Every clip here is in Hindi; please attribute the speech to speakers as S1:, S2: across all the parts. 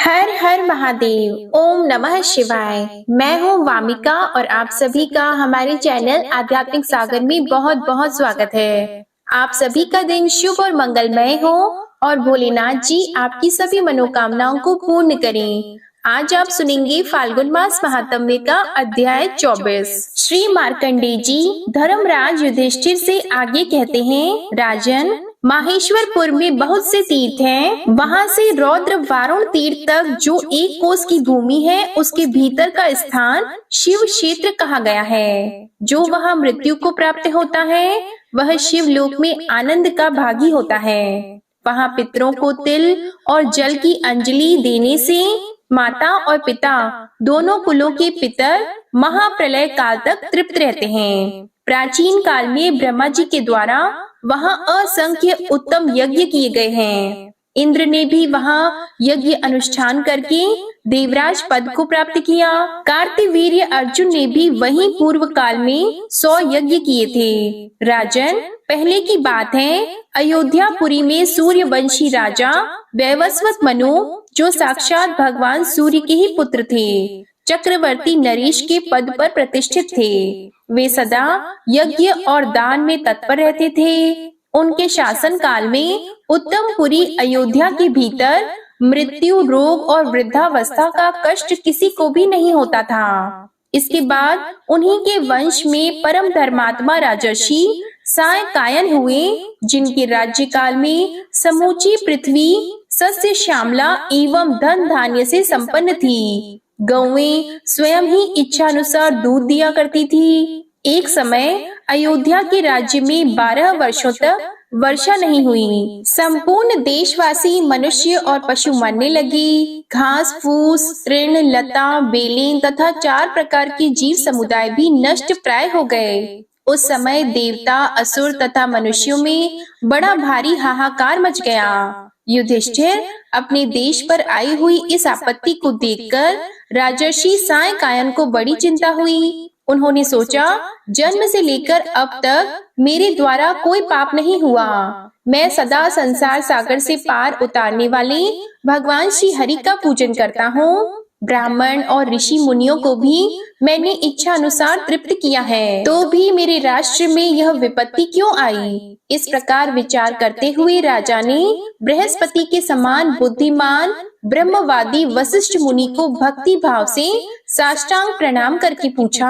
S1: हर हर महादेव। ओम नमः शिवाय। मैं हूँ वामिका और आप सभी का हमारे चैनल आध्यात्मिक सागर में बहुत बहुत स्वागत है। आप सभी का दिन शुभ और मंगलमय हो और भोलेनाथ जी आपकी सभी मनोकामनाओं को पूर्ण करें। आज आप सुनेंगे फाल्गुन मास महात्म्य का अध्याय 24। श्री मार्कंडेय जी धर्मराज युधिष्ठिर से आगे कहते हैं, राजन, माहेश्वरपुर में बहुत से तीर्थ हैं। वहाँ से रौद्र वारुण तीर्थ तक जो 1 कोस की भूमि है, उसके भीतर का स्थान शिव क्षेत्र कहा गया है। जो वहाँ मृत्यु को प्राप्त होता है, वह शिव लोक में आनंद का भागी होता है। वहाँ पितरों को तिल और जल की अंजलि देने से माता और पिता दोनों कुलों के पितर महाप्रलय काल तक तृप्त रहते हैं। प्राचीन काल में ब्रह्मा जी के द्वारा वहाँ असंख्य उत्तम यज्ञ किए गए हैं। इंद्र ने भी वहाँ यज्ञ अनुष्ठान करके देवराज पद को प्राप्त किया। कार्तिवीर्य अर्जुन ने भी वहीं पूर्व काल में 100 यज्ञ किए थे। राजन, पहले की बात है, अयोध्यापुरी में सूर्यवंशी राजा वैवस्वत मनु, जो साक्षात भगवान सूर्य के ही पुत्र थे, चक्रवर्ती नरेश के पद पर प्रतिष्ठित थे। वे सदा यज्ञ और दान में तत्पर रहते थे। उनके शासन काल में उत्तमपुरी अयोध्या के भीतर मृत्यु, रोग और वृद्धावस्था का कष्ट किसी को भी नहीं होता था। इसके बाद उन्हीं के वंश में परम धर्मात्मा राजर्षि सायकायन हुए, जिनके राज्य काल में समूची पृथ्वी सस्य श्यामला एवं धन धान्य से संपन्न थी। गौएं स्वयं ही इच्छानुसार दूध दिया करती थी। एक समय अयोध्या के राज्य में 12 वर्षों तक वर्षा नहीं हुई। संपूर्ण देशवासी मनुष्य और पशु मरने लगी। घास फूस, तृण, लता, बेलें तथा 4 प्रकार के जीव समुदाय भी नष्ट प्राय हो गए। उस समय देवता, असुर तथा मनुष्यों में बड़ा भारी हाहाकार मच गया। युधिष्ठिर अपने देश पर आई हुई इस आपत्ति को देखकर राजर्षि सायकायन को बड़ी चिंता हुई। उन्होंने सोचा, जन्म से लेकर अब तक मेरे द्वारा कोई पाप नहीं हुआ। मैं सदा संसार सागर से पार उतारने वाले भगवान श्री हरि का पूजन करता हूँ। ब्राह्मण और ऋषि मुनियों को भी मैंने इच्छा अनुसार तृप्त किया है, तो भी मेरे राष्ट्र में यह विपत्ति क्यों आई? इस प्रकार विचार करते हुए राजा ने बृहस्पति के समान बुद्धिमान ब्रह्मवादी वशिष्ठ मुनि को भक्ति भाव से साष्टांग प्रणाम करके पूछा,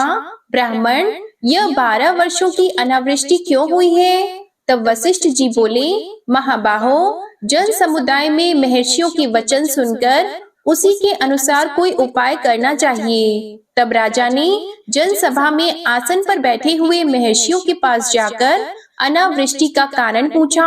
S1: ब्राह्मण, यह 12 वर्षों की अनावृष्टि क्यों हुई है? तब वशिष्ठ जी बोले, महाबाहो, जन समुदाय में महर्षियों के वचन सुनकर उसी के अनुसार कोई उपाय करना चाहिए। तब राजा ने जनसभा में आसन पर बैठे हुए महर्षियों के पास जाकर अनावृष्टि का कारण पूछा।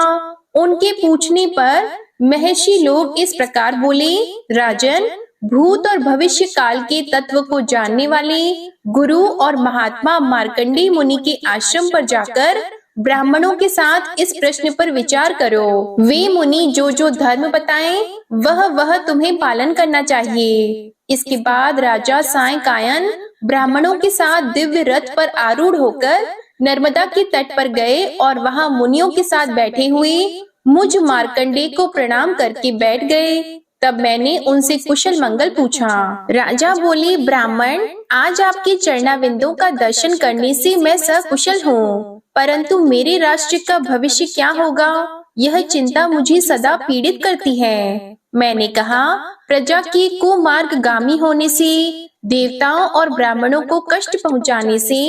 S1: उनके पूछने पर महर्षि लोग इस प्रकार बोले, राजन, भूत और भविष्य काल के तत्व को जानने वाले गुरु और महात्मा मार्कंडेय मुनि के आश्रम पर जाकर ब्राह्मणों के साथ इस प्रश्न पर विचार करो। वे मुनि जो धर्म बताएं, वह तुम्हें पालन करना चाहिए। इसके बाद राजा सायकायन ब्राह्मणों के साथ दिव्य रथ पर आरूढ़ होकर नर्मदा के तट पर गए और वहां मुनियों के साथ बैठे हुए मुझ मार्कंडेय को प्रणाम करके बैठ गए। तब मैंने उनसे कुशल मंगल पूछा। राजा बोले, ब्राह्मण, आज आपके चरणाविंदों का दर्शन करने से मैं सकुशल हूँ, परंतु मेरे राष्ट्र का भविष्य क्या होगा, यह चिंता मुझे सदा पीड़ित करती है। मैंने कहा, प्रजा के कुमार्गगामी होने से, देवताओं और ब्राह्मणों को कष्ट पहुँचाने से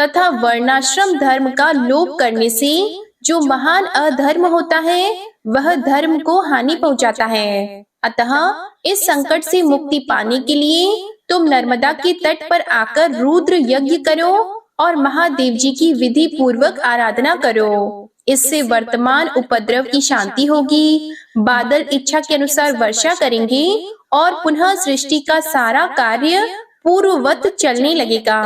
S1: तथा वर्णाश्रम धर्म का लोप करने से जो महान अधर्म होता है, वह धर्म को हानि पहुँचाता है। अतः इस संकट से मुक्ति पाने के लिए तुम नर्मदा के तट पर आकर रुद्र यज्ञ करो और महादेव जी की विधि पूर्वक आराधना करो। इससे वर्तमान उपद्रव की शांति होगी। बादल इच्छा के अनुसार वर्षा करेंगे और पुनः सृष्टि का सारा कार्य पूर्ववत चलने लगेगा।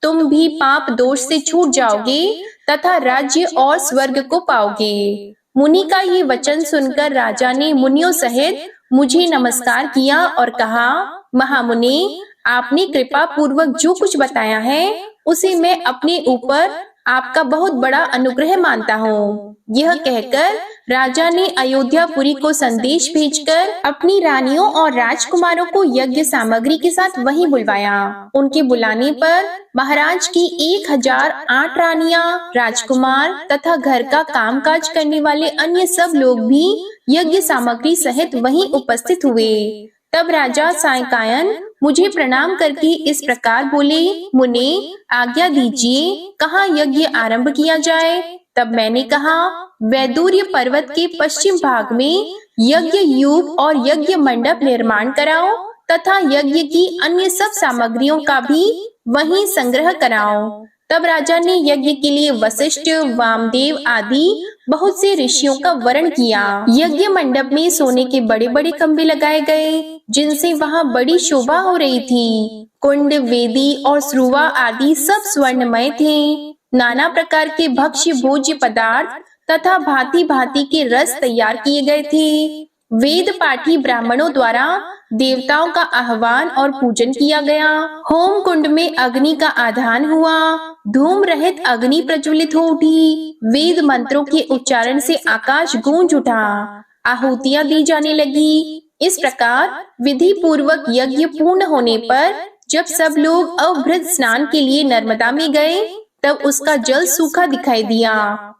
S1: तुम भी पाप दोष से छूट जाओगे तथा राज्य और स्वर्ग को पाओगे। मुनि का ये वचन सुनकर राजा ने मुनियों सहित मुझे नमस्कार किया और कहा, महामुनि, आपने कृपा पूर्वक जो कुछ बताया है, उसे मैं अपने ऊपर आपका बहुत बड़ा अनुग्रह मानता हूँ। यह कहकर राजा ने अयोध्यापुरी को संदेश भेजकर अपनी रानियों और राजकुमारों को यज्ञ सामग्री के साथ वहीं बुलवाया। उनके बुलाने पर महाराज की 1008 रानियां, राजकुमार तथा घर का कामकाज करने वाले अन्य सब लोग भी यज्ञ सामग्री सहित वहीं उपस्थित हुए। तब राजा सायकायन मुझे प्रणाम करके इस प्रकार बोले, मुने आज्ञा दीजिए, कहाँ यज्ञ आरंभ किया जाए। तब मैंने कहा, वैदूर्य पर्वत के पश्चिम भाग में यज्ञ यूप और यज्ञ मंडप निर्माण कराओ तथा यज्ञ की अन्य सब सामग्रियों का भी वहीं संग्रह कराओ। तब राजा ने यज्ञ के लिए वशिष्ठ, वामदेव आदि बहुत से ऋषियों का वर्ण किया। यज्ञ मंडप में सोने के बड़े बड़े खंभे लगाए गए, जिनसे वहाँ बड़ी शोभा हो रही थी। कुंड, वेदी और स्रुवा आदि सब स्वर्णमय थे। नाना प्रकार के भक्ष्य भोज्य पदार्थ तथा भांति भांति के रस तैयार किए गए थे। वेद पाठी ब्राह्मणों द्वारा देवताओं का आह्वान और पूजन किया गया। होम कुंड में अग्नि का आधान हुआ। धूम रहित अग्नि प्रज्वलित हो उठी। वेद मंत्रों के उच्चारण से आकाश गूंज उठा। आहुतियां दी जाने लगी। इस प्रकार विधि पूर्वक यज्ञ पूर्ण होने पर जब सब लोग अवभृत स्नान के लिए नर्मदा में गए, तब उसका जल सूखा दिखाई दिया।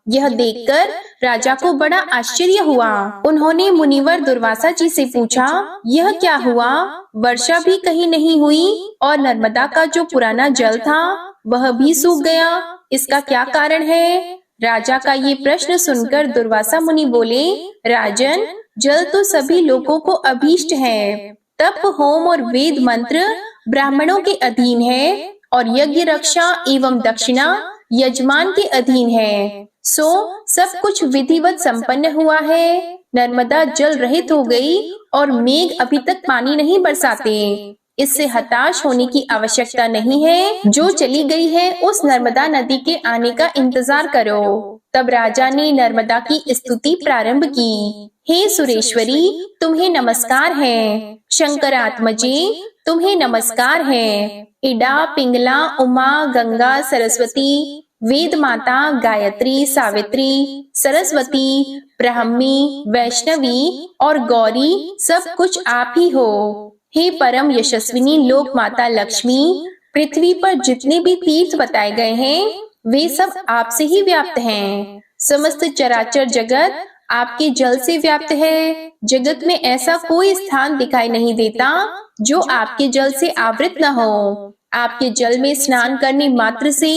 S1: यह देखकर राजा को बड़ा आश्चर्य हुआ। उन्होंने मुनिवर दुर्वासा जी से पूछा, यह क्या हुआ? वर्षा भी कहीं नहीं हुई और नर्मदा का जो पुराना जल था वह भी सूख गया। इसका क्या कारण है? राजा का ये प्रश्न सुनकर दुर्वासा मुनि बोले, राजन, जल तो सभी लोगों को अभीष्ट है। तप, होम और वेद मंत्र ब्राह्मणों के अधीन है और यज्ञ रक्षा एवं दक्षिणा यजमान के अधीन है। सो सब कुछ विधिवत संपन्न हुआ है। नर्मदा जल रहित हो गई और मेघ अभी तक पानी नहीं बरसाते। इससे हताश होने की आवश्यकता नहीं है। जो चली गई है उस नर्मदा नदी के आने का इंतजार करो। तब राजा ने नर्मदा की स्तुति प्रारंभ की। हे सुरेश्वरी, तुम्हें नमस्कार है। शंकरात्मजे, तुम्हें नमस्कार है। इडा, पिंगला, उमा, गंगा, सरस्वती, वेद माता, गायत्री, सावित्री, सरस्वती, ब्राह्मी, वैष्णवी और गौरी सब कुछ आप ही हो। हे परम यशस्विनी लोक माता लक्ष्मी, पृथ्वी पर जितने भी तीर्थ बताए गए हैं वे सब आपसे ही व्याप्त हैं। समस्त चराचर जगत आपके जल से व्याप्त है। जगत में ऐसा कोई स्थान दिखाई नहीं देता जो आपके जल से आवृत न हो। आपके जल में स्नान करने मात्र से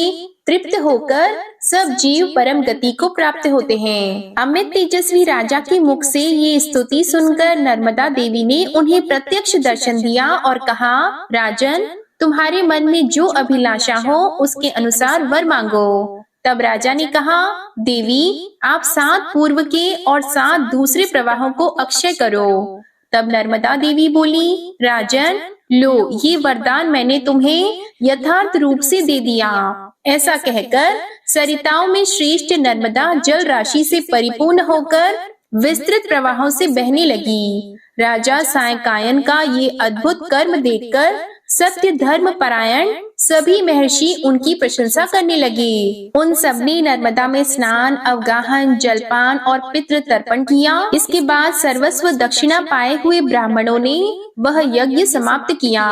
S1: तृप्त होकर सब जीव परम गति को प्राप्त होते हैं। अमित तेजस्वी राजा के मुख से ये स्तुति सुनकर नर्मदा देवी ने उन्हें प्रत्यक्ष दर्शन दिया और कहा, राजन, तुम्हारे मन में जो अभिलाषा हो उसके अनुसार वर मांगो। तब राजा ने कहा, देवी, आप 7 पूर्व के और 7 दूसरे प्रवाहों को अक्षय करो। तब नर्मदा देवी बोली, राजन, लो, ये वरदान मैंने तुम्हें यथार्थ रूप से दे दिया। ऐसा कहकर सरिताओं में श्रेष्ठ नर्मदा जल राशि से परिपूर्ण होकर विस्तृत प्रवाहों से बहने लगी। राजा सायकायन का ये अद्भुत कर्म देखकर सत्य धर्म परायण सभी महर्षि उनकी प्रशंसा करने लगे। उन सबने नर्मदा में स्नान, अवगाहन, जलपान और पितृ तर्पण किया। इसके बाद सर्वस्व दक्षिणा पाए हुए ब्राह्मणों ने वह यज्ञ समाप्त किया।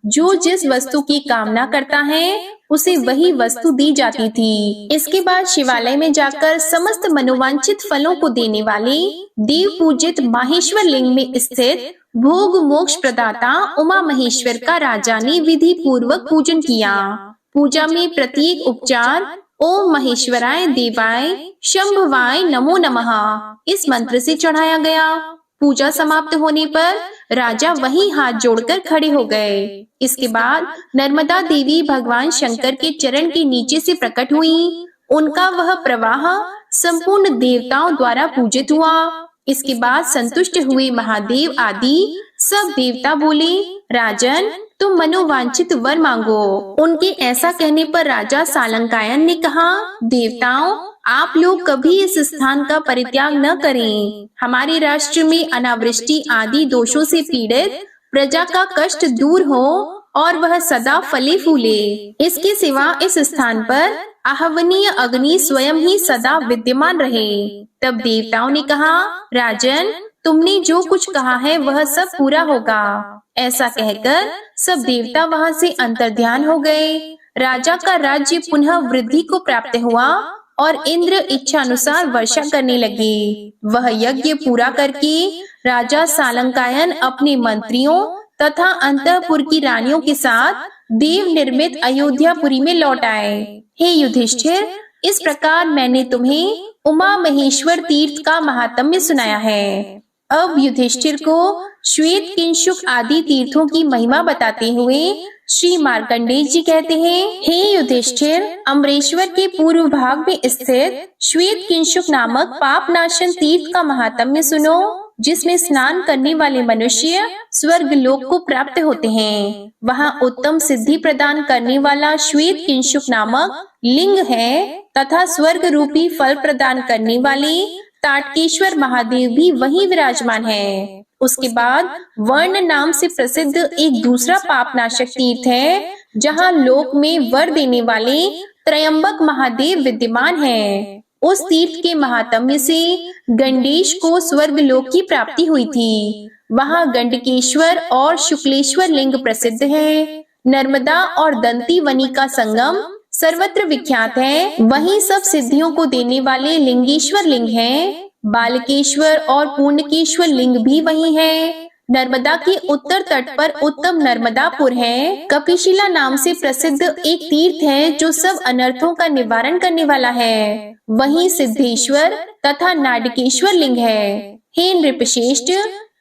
S1: जो जिस वस्तु की कामना करता है उसे वही वस्तु दी जाती थी। इसके बाद शिवालय में जाकर समस्त मनोवांछित फलों को देने वाले देव पूजित माहेश्वर लिंग में स्थित भोग मोक्ष प्रदाता उमा महेश्वर का राजा ने विधि पूर्वक पूजन किया। पूजा में प्रत्येक उपचार ओम महेश्वराय देवाय शंभवाय नमो नमः इस मंत्र से चढ़ाया गया। पूजा समाप्त होने पर राजा वहीं हाथ जोड़कर खड़े हो गए। इसके बाद नर्मदा देवी भगवान शंकर के चरण के नीचे से प्रकट हुई। उनका वह प्रवाह संपूर्ण देवताओं द्वारा पूजित हुआ। इसके बाद संतुष्ट हुए महादेव आदि सब देवता बोले, राजन, तुम मनोवांछित वर मांगो। उनके ऐसा कहने पर राजा सालंकायन ने कहा, देवताओं, आप लोग कभी इस स्थान का परित्याग न करें। हमारे राष्ट्र में अनावृष्टि आदि दोषों से पीड़ित प्रजा का कष्ट दूर हो और वह सदा फले फूले। इसके सिवा इस स्थान पर आहवनीय अग्नि स्वयं ही सदा विद्यमान रहे। तब देवताओं ने कहा, राजन, तुमने जो कुछ कहा है वह सब पूरा होगा। ऐसा कहकर सब देवता वहां से अंतर्ध्यान हो गए। राजा का राज्य पुनः वृद्धि को प्राप्त हुआ और इंद्र इच्छानुसार वर्षा करने लगे। वह यज्ञ पूरा करके राजा सालंकायन अपने मंत्रियों तथा अंतःपुर की रानियों के साथ देव निर्मित अयोध्यापुरी में लौट आए। हे युधिष्ठिर, इस प्रकार मैंने तुम्हें उमा महेश्वर तीर्थ का महात्म्य सुनाया है। अब युधिष्ठिर को श्वेत किंशुक आदि तीर्थों की महिमा बताते हुए श्री मार्कंडेय जी कहते हैं, हे युधिष्ठिर, अमरेश्वर के पूर्व भाग में स्थित श्वेत किंशुक नामक पाप नाशन तीर्थ का महात्म्य सुनो, जिसमें स्नान करने वाले मनुष्य स्वर्ग लोक को प्राप्त होते हैं। वहाँ उत्तम सिद्धि प्रदान करने वाला श्वेत किंशुक नामक लिंग है तथा स्वर्ग रूपी फल प्रदान करने वाले ताटकेश्वर महादेव भी वहीं विराजमान है। उसके बाद वर्ण नाम से प्रसिद्ध एक दूसरा पापनाशक तीर्थ है, जहाँ लोक में वर देने वाले त्रयंबक महादेव विद्यमान है। उस तीर्थ के महात्म्य से गंडेश को स्वर्ग लोक की प्राप्ति हुई थी। वहाँ गंडकेश्वर और शुक्लेश्वर लिंग प्रसिद्ध है। नर्मदा और दंतीवनी का संगम सर्वत्र विख्यात है। वहीं सब सिद्धियों को देने वाले लिंगेश्वर लिंग हैं। बालकेश्वर और पूर्णकेश्वर लिंग भी वही है। नर्मदा के उत्तर तट पर उत्तम नर्मदापुर है। कपिशिला नाम से प्रसिद्ध एक तीर्थ है जो सब अनर्थों का निवारण करने वाला है। वहीं सिद्धेश्वर तथा नाडकेश्वर लिंग है। हे नृपश्रेष्ठ,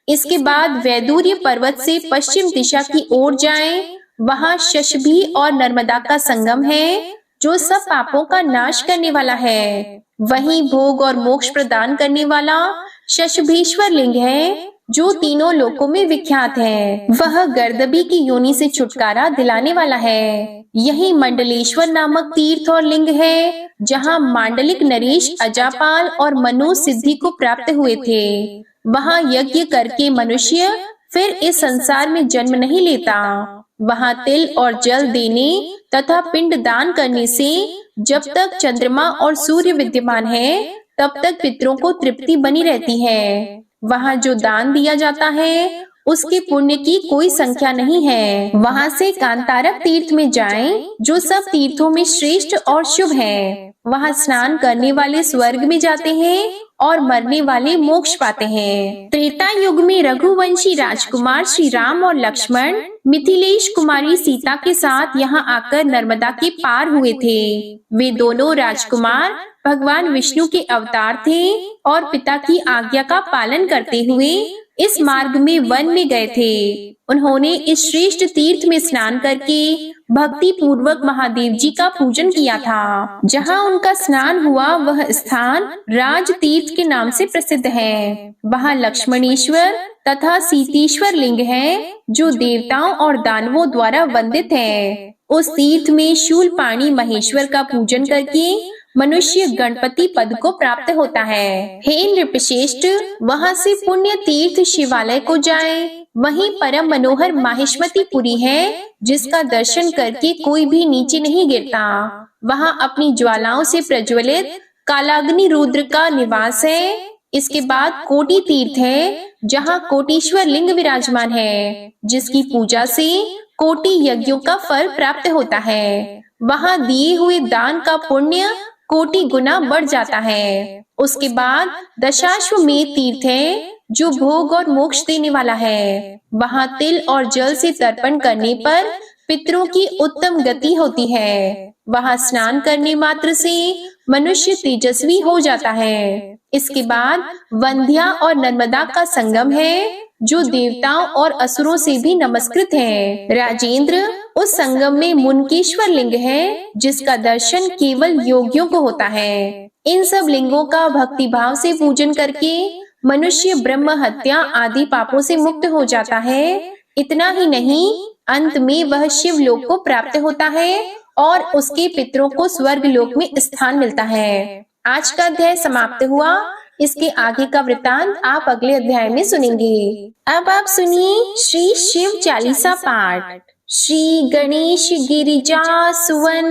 S1: इसके बाद वैदूर्य पर्वत से पश्चिम दिशा की ओर जाएं। वहाँ शशभी और नर्मदा का संगम है, जो सब पापों का नाश करने वाला है। वहीं भोग और मोक्ष प्रदान करने वाला शशभीश्वर लिंग है, जो तीनों लोकों में विख्यात है। वह गर्दभी की योनि से छुटकारा दिलाने वाला है। यही मंडलेश्वर नामक तीर्थ और लिंग है, जहाँ मांडलिक नरेश, अजापाल और मनु सिद्धि को प्राप्त हुए थे। वहाँ यज्ञ करके मनुष्य फिर इस संसार में जन्म नहीं लेता। वहाँ तिल और जल देने तथा पिंड दान करने से जब तक चंद्रमा और सूर्य विद्यमान है, तब तक पितरों को तृप्ति बनी रहती है। वहाँ जो दान दिया जाता है, उसके पुण्य की कोई संख्या नहीं है। वहाँ से कांतारक तीर्थ में जाएं, जो सब तीर्थों में श्रेष्ठ और शुभ है। वहाँ स्नान करने वाले स्वर्ग में जाते हैं और मरने वाले मोक्ष पाते हैं। त्रेता युग में रघुवंशी राजकुमार श्री राम और लक्ष्मण मिथिलेश कुमारी सीता के साथ यहाँ आकर नर्मदा के पार हुए थे। वे दोनों राजकुमार भगवान विष्णु के अवतार थे और पिता की आज्ञा का पालन करते हुए इस मार्ग में वन में गए थे। उन्होंने इस श्रेष्ठ तीर्थ में स्नान करके भक्ति पूर्वक महादेव जी का पूजन किया था। जहाँ उनका स्नान हुआ वह स्थान राज तीर्थ के नाम से प्रसिद्ध है। वहाँ लक्ष्मणेश्वर तथा सीतेश्वर लिंग है, जो देवताओं और दानवों द्वारा वंदित है। उस तीर्थ में शूलपाणी महेश्वर का पूजन करके मनुष्य गणपति पद को प्राप्त होता है। हे नृपश्रेष्ठ, वहाँ से पुण्य तीर्थ शिवालय को जाएं। वहीं परम मनोहर माहिष्मतीपुरी है, जिसका दर्शन करके कोई भी नीचे नहीं गिरता। वहाँ अपनी ज्वालाओं से प्रज्वलित कालाग्नि रुद्र का निवास है। इसके बाद कोटि तीर्थ है, जहाँ कोटीश्वर लिंग विराजमान है, जिसकी पूजा से कोटि यज्ञों का फल प्राप्त होता है। वहाँ दिए हुए दान का पुण्य कोटि गुना बढ़ जाता है। उसके बाद दशाश्वमेध तीर्थ है, जो भोग और मोक्ष देने वाला है। वहाँ तिल और जल से तर्पण करने पर पितरों की उत्तम गति होती है। वहाँ स्नान करने मात्र से मनुष्य तेजस्वी हो जाता है। इसके बाद वंध्या और नर्मदा का संगम है, जो देवताओं और असुरों से भी नमस्कृत है। राजेंद्र, उस संगम में मुनकेश्वर लिंग है, जिसका दर्शन केवल योगियों को होता है। इन सब लिंगों का भक्ति भाव से पूजन करके मनुष्य ब्रह्म हत्या आदि पापों से मुक्त हो जाता है। इतना ही नहीं, अंत में वह शिव लोक को प्राप्त होता है और उसके पितरों को स्वर्ग लोक में स्थान मिलता है। आज का अध्याय समाप्त हुआ। इसके आगे का वृतांत आप अगले अध्याय में सुनेंगे। अब आप सुनिए श्री शिव चालीसा पाठ। श्री गणेश गिरिजा सुवन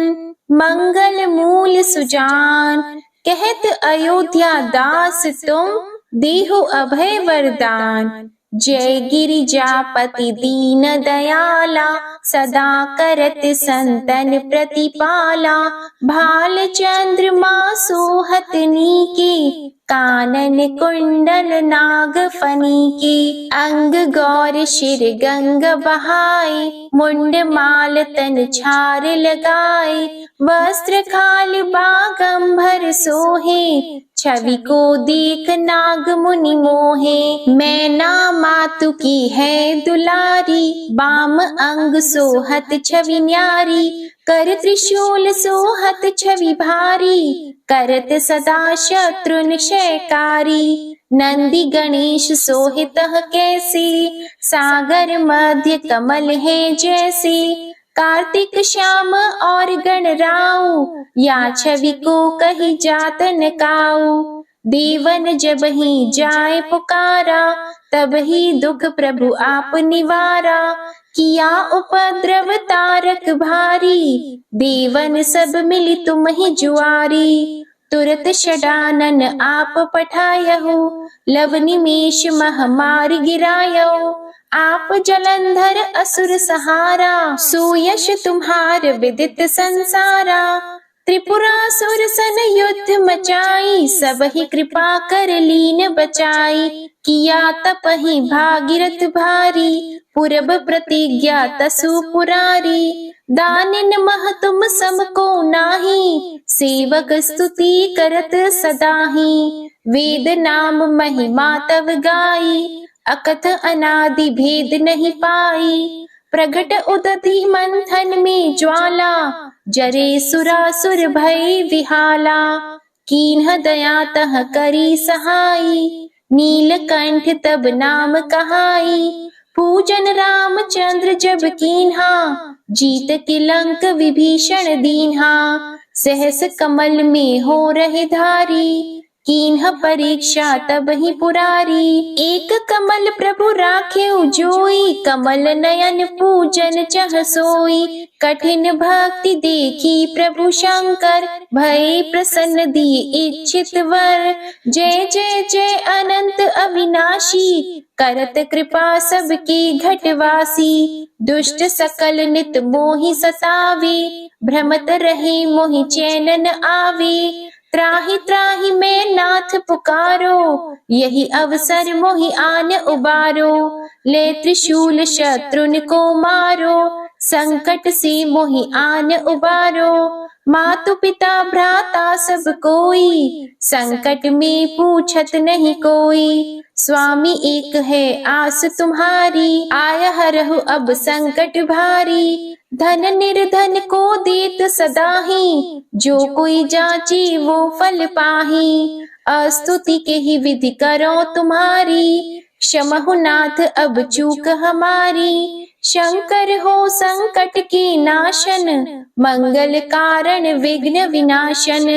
S1: मंगल मूल सुजान, कहत अयोध्या दास तुम देहो अभय वरदान। जय गिरिजापति दीन दयाला, सदा करत संतन प्रतिपाला। भाल चंद्रमा सोहत नीके, कानन कुंडल नाग फनी के। अंग गौर शिर गंग बहाए, मुंड माल तन छार लगाए। वस्त्र खाल बागंबर सोहे, छवि को देख नाग मुनि मोहे। मैना मातु की है दुलारी, बाम अंग सोहत छवि न्यारी। कर त्रिशूल सोहत छवि भारी, करत सदा शत्रु निशयकारी। नंदी गणेश सोहित कैसे, सागर मध्य कमल है जैसे। कार्तिक श्याम और गणराऊ, या छवि को कही जात न काऊ। देवन जब ही जाए पुकारा, तब ही दुख प्रभु आप निवारा। किया उपद्रव तारक भारी, देवन सब मिली तुम ही जुआरी। तुरत षडानन आप पठायहु, लव निमेष महामारी गिरायहु। आप जलंधर असुर सहारा, सुयश तुम्हार विदित संसारा। त्रिपुरासुर सन युद्ध मचाई, सब ही कृपा कर लीन बचाई। किया तपहि भागीरथ भारी, पूरब प्रतिज्ञा तसु पुरारी। दानिन मह तुम सम को नाही, सेवक स्तुति करत सदाही। वेद नाम महिमा तव गाई, अकथ अनादि भेद नहीं पाई। प्रगट उदधि मंथन में ज्वाला, जरे सुरासुर भय विहाला। कीन्ह दया तह करी सहाई, नीलकंठ तब नाम कहाई। पूजन रामचंद्र जब कीन्हा, जीत के लंक विभीषण दीन्हा। सहस कमल में हो रहे धारी, कीन्ह परीक्षा तब ही पुरारी। एक कमल प्रभु राखे जोई, कमल नयन पूजन चह सोई। कठिन भक्ति देखी प्रभु शंकर, भय प्रसन्न दिए इच्छित वर। जय जय जय अनंत अविनाशी, करत कृपा सबकी घटवासी। दुष्ट सकल नित मोहि सतावे, भ्रमत रहे मोहि चैन न आवे। त्राहि त्राहि मैं नाथ पुकारो, यही अवसर मोहि आन उबारो। ले त्रिशूल शत्रुन को मारो, संकट से मोहि आन उबारो। मातु पिता भ्राता सब कोई, संकट में पूछत नहीं कोई। स्वामी एक है आस तुम्हारी, आया हरहु अब संकट भारी। धन निर्धन को देत सदाही, जो कोई जाचे वो फल पाही। अस्तुति के ही विधि करो तुम्हारी, क्षमहु नाथ अब चूक हमारी। शंकर हो संकट के नाशन, मंगल कारण विघ्न विनाशन।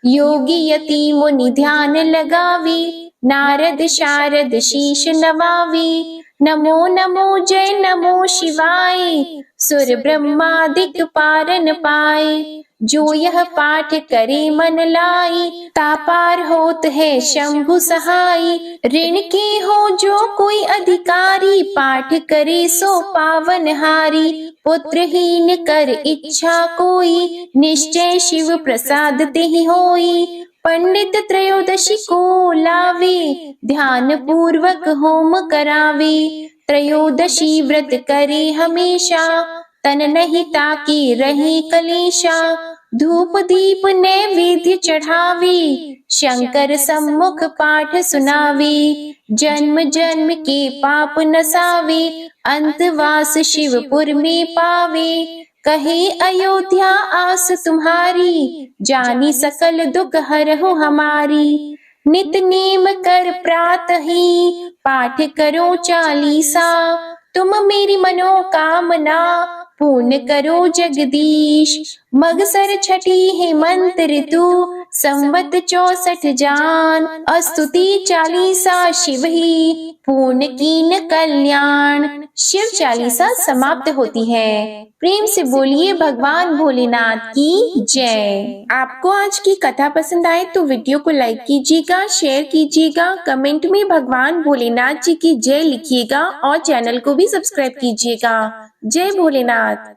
S1: योगी यति मुनि ध्यान लगावे, नारद शारद शीश नवावे। नमो नमो जय नमो शिवाय, सुर ब्रह्मादिक पारन पाए। जो यह पाठ करे मन लाई, तापार होत है शंभु सहाय। ऋण के हो जो कोई अधिकारी, पाठ करे सो पावन हारी। पुत्रहीन कर इच्छा कोई, निश्चय शिव प्रसाद तेहि होई। पंडित त्रयोदशी को लावे, ध्यान पूर्वक होम करावे। त्रयोदशी व्रत करे हमेशा, तन नहीं ताकि रहे कलेशा। धूप दीप नैवेद्य चढ़ावे, शंकर सम्मुख पाठ सुनावे। जन्म जन्म के पाप नसावे, अंतवास शिवपुर में पावे। कहे अयोध्या आस तुम्हारी, जानी सकल दुख हरहु हमारी। नित नेम कर प्रातः ही, पाठ करो चालीसा। तुम मेरे मेरी मनोकामना पूर्ण करो जगदीश। मगसर छठी हेमंत ऋतु संवत 64 जान। स्तुति चालीसा शिव ही पूर्ण कीन कल्याण। शिव चालीसा समाप्त होती है। प्रेम से बोलिए भगवान भोलेनाथ की जय। आपको आज की कथा पसंद आए तो वीडियो को लाइक कीजिएगा, शेयर कीजिएगा, कमेंट में भगवान भोलेनाथ जी की जय लिखिएगा और चैनल को भी सब्सक्राइब कीजिएगा। जय भोलेनाथ।